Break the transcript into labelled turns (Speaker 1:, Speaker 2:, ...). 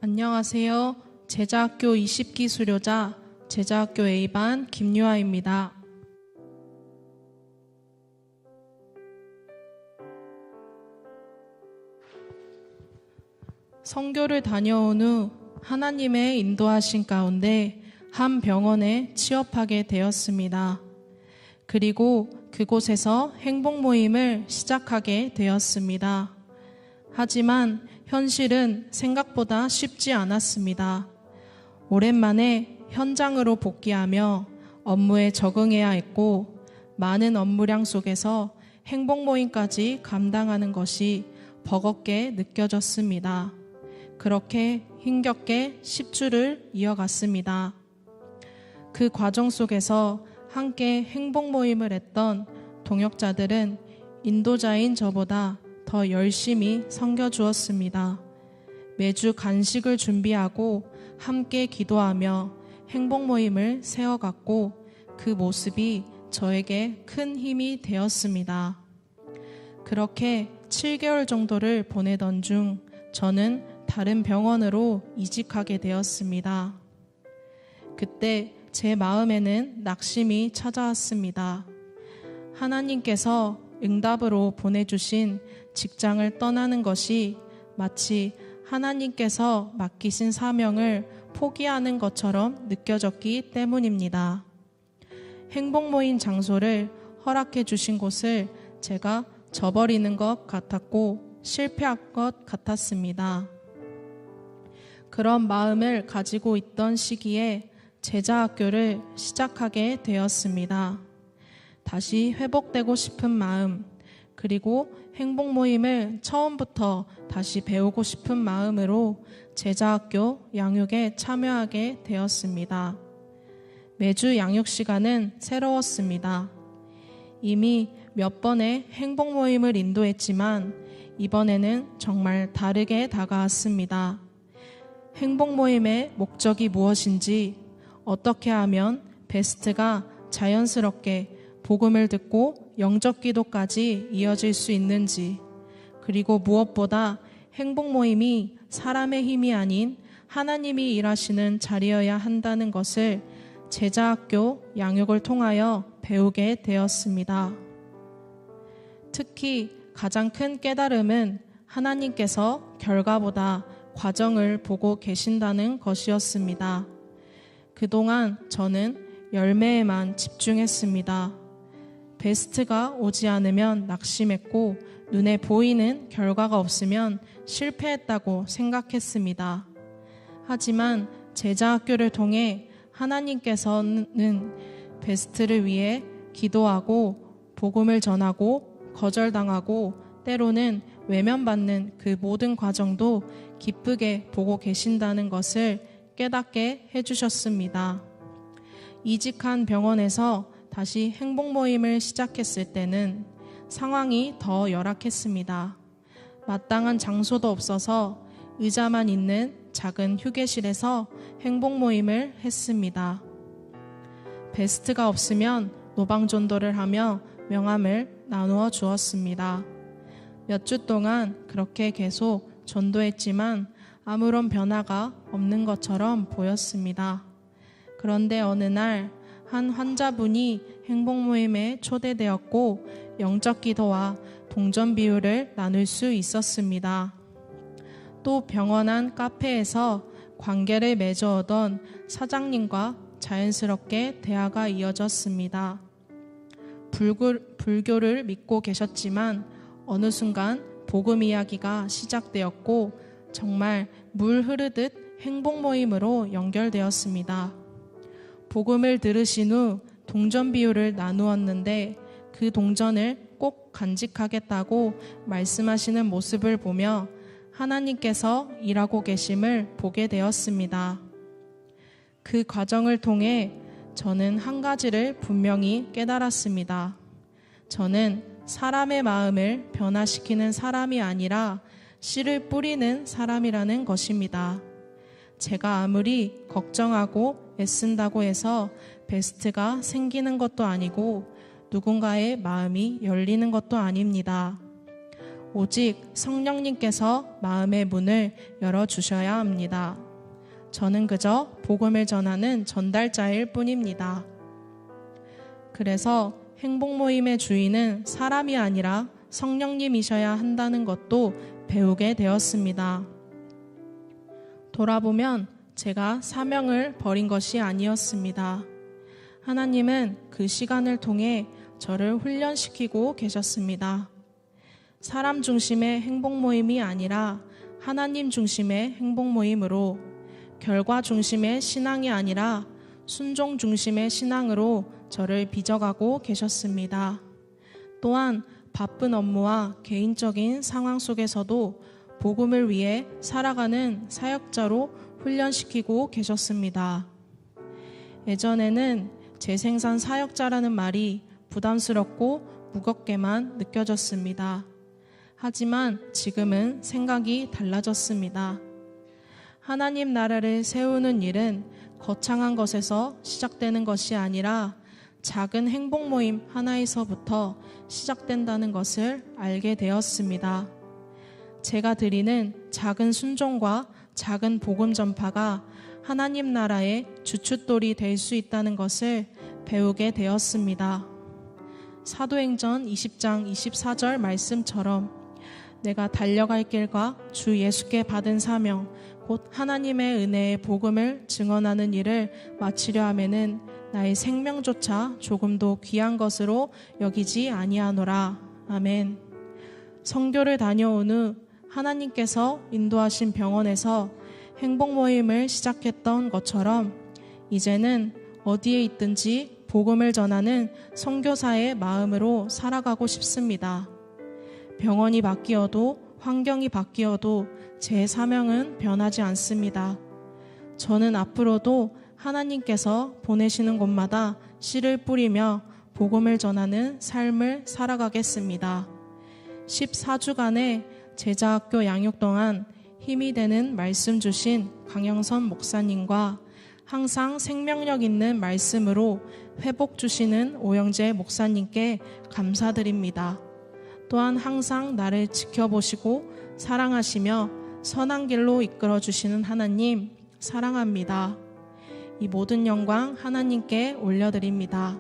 Speaker 1: 안녕하세요. 제자학교 20기 수료자 제자학교 A반 김유아입니다. 선교를 다녀온 후 하나님의 인도하신 가운데 한 병원에 취업하게 되었습니다. 그리고 그곳에서 행복 모임을 시작하게 되었습니다. 하지만 현실은 생각보다 쉽지 않았습니다. 오랜만에 현장으로 복귀하며 업무에 적응해야 했고 많은 업무량 속에서 행복 모임까지 감당하는 것이 버겁게 느껴졌습니다. 그렇게 힘겹게 10주를 이어갔습니다. 그 과정 속에서 함께 행복 모임을 했던 동역자들은 인도자인 저보다 더 열심히 섬겨주었습니다. 매주 간식을 준비하고 함께 기도하며 행복 모임을 세워갔고 그 모습이 저에게 큰 힘이 되었습니다. 그렇게 7개월 정도를 보내던 중 저는 다른 병원으로 이직하게 되었습니다. 그때 제 마음에는 낙심이 찾아왔습니다. 하나님께서 응답으로 보내주신 직장을 떠나는 것이 마치 하나님께서 맡기신 사명을 포기하는 것처럼 느껴졌기 때문입니다. 행복 모임 장소를 허락해 주신 곳을 제가 저버리는 것 같았고 실패할 것 같았습니다. 그런 마음을 가지고 있던 시기에 제자학교를 시작하게 되었습니다. 다시 회복되고 싶은 마음, 그리고 행복 모임을 처음부터 다시 배우고 싶은 마음으로 제자학교 양육에 참여하게 되었습니다. 매주 양육 시간은 새로웠습니다. 이미 몇 번의 행복 모임을 인도했지만 이번에는 정말 다르게 다가왔습니다. 행복 모임의 목적이 무엇인지, 어떻게 하면 베스트가 자연스럽게 복음을 듣고 영적 기도까지 이어질 수 있는지, 그리고 무엇보다 행복 모임이 사람의 힘이 아닌 하나님이 일하시는 자리여야 한다는 것을 제자학교 양육을 통하여 배우게 되었습니다. 특히 가장 큰 깨달음은 하나님께서 결과보다 과정을 보고 계신다는 것이었습니다. 그동안 저는 열매에만 집중했습니다. 베스트가 오지 않으면 낙심했고 눈에 보이는 결과가 없으면 실패했다고 생각했습니다. 하지만 제자학교를 통해 하나님께서는 베스트를 위해 기도하고 복음을 전하고 거절당하고 때로는 외면받는 그 모든 과정도 기쁘게 보고 계신다는 것을 깨닫게 해주셨습니다. 이직한 병원에서 다시 행복 모임을 시작했을 때는 상황이 더 열악했습니다. 마땅한 장소도 없어서 의자만 있는 작은 휴게실에서 행복 모임을 했습니다. 베스트가 없으면 노방전도를 하며 명함을 나누어 주었습니다. 몇 주 동안 그렇게 계속 전도했지만 아무런 변화가 없는 것처럼 보였습니다. 그런데 어느 날 한 환자분이 행복 모임에 초대되었고 영적 기도와 동전 비율을 나눌 수 있었습니다. 또 병원 안 카페에서 관계를 맺어오던 사장님과 자연스럽게 대화가 이어졌습니다. 불교를 믿고 계셨지만 어느 순간 복음 이야기가 시작되었고 정말 물 흐르듯 행복 모임으로 연결되었습니다. 복음을 들으신 후 동전 비율을 나누었는데 그 동전을 꼭 간직하겠다고 말씀하시는 모습을 보며 하나님께서 일하고 계심을 보게 되었습니다. 그 과정을 통해 저는 한 가지를 분명히 깨달았습니다. 저는 사람의 마음을 변화시키는 사람이 아니라 씨를 뿌리는 사람이라는 것입니다. 제가 아무리 걱정하고 애쓴다고 해서 베스트가 생기는 것도 아니고 누군가의 마음이 열리는 것도 아닙니다. 오직 성령님께서 마음의 문을 열어주셔야 합니다. 저는 그저 복음을 전하는 전달자일 뿐입니다. 그래서 행복 모임의 주인은 사람이 아니라 성령님이셔야 한다는 것도 배우게 되었습니다. 돌아보면 제가 사명을 버린 것이 아니었습니다. 하나님은 그 시간을 통해 저를 훈련시키고 계셨습니다. 사람 중심의 행복 모임이 아니라 하나님 중심의 행복 모임으로, 결과 중심의 신앙이 아니라 순종 중심의 신앙으로 저를 빚어가고 계셨습니다. 또한 바쁜 업무와 개인적인 상황 속에서도 복음을 위해 살아가는 사역자로 훈련시키고 계셨습니다. 예전에는 재생산 사역자라는 말이 부담스럽고 무겁게만 느껴졌습니다. 하지만 지금은 생각이 달라졌습니다. 하나님 나라를 세우는 일은 거창한 것에서 시작되는 것이 아니라 작은 행복 모임 하나에서부터 시작된다는 것을 알게 되었습니다. 제가 드리는 작은 순종과 작은 복음 전파가 하나님 나라의 주춧돌이 될 수 있다는 것을 배우게 되었습니다. 사도행전 20장 24절 말씀처럼 내가 달려갈 길과 주 예수께 받은 사명 곧 하나님의 은혜의 복음을 증언하는 일을 마치려 하면은 나의 생명조차 조금도 귀한 것으로 여기지 아니하노라. 아멘. 선교를 다녀온 후 하나님께서 인도하신 병원에서 행복 모임을 시작했던 것처럼 이제는 어디에 있든지 복음을 전하는 선교사의 마음으로 살아가고 싶습니다. 병원이 바뀌어도 환경이 바뀌어도 제 사명은 변하지 않습니다. 저는 앞으로도 하나님께서 보내시는 곳마다 씨를 뿌리며 복음을 전하는 삶을 살아가겠습니다. 14주간의 제자학교 양육 동안 힘이 되는 말씀 주신 강영선 목사님과 항상 생명력 있는 말씀으로 회복 주시는 오영재 목사님께 감사드립니다. 또한 항상 나를 지켜보시고 사랑하시며 선한 길로 이끌어 주시는 하나님 사랑합니다. 이 모든 영광 하나님께 올려드립니다.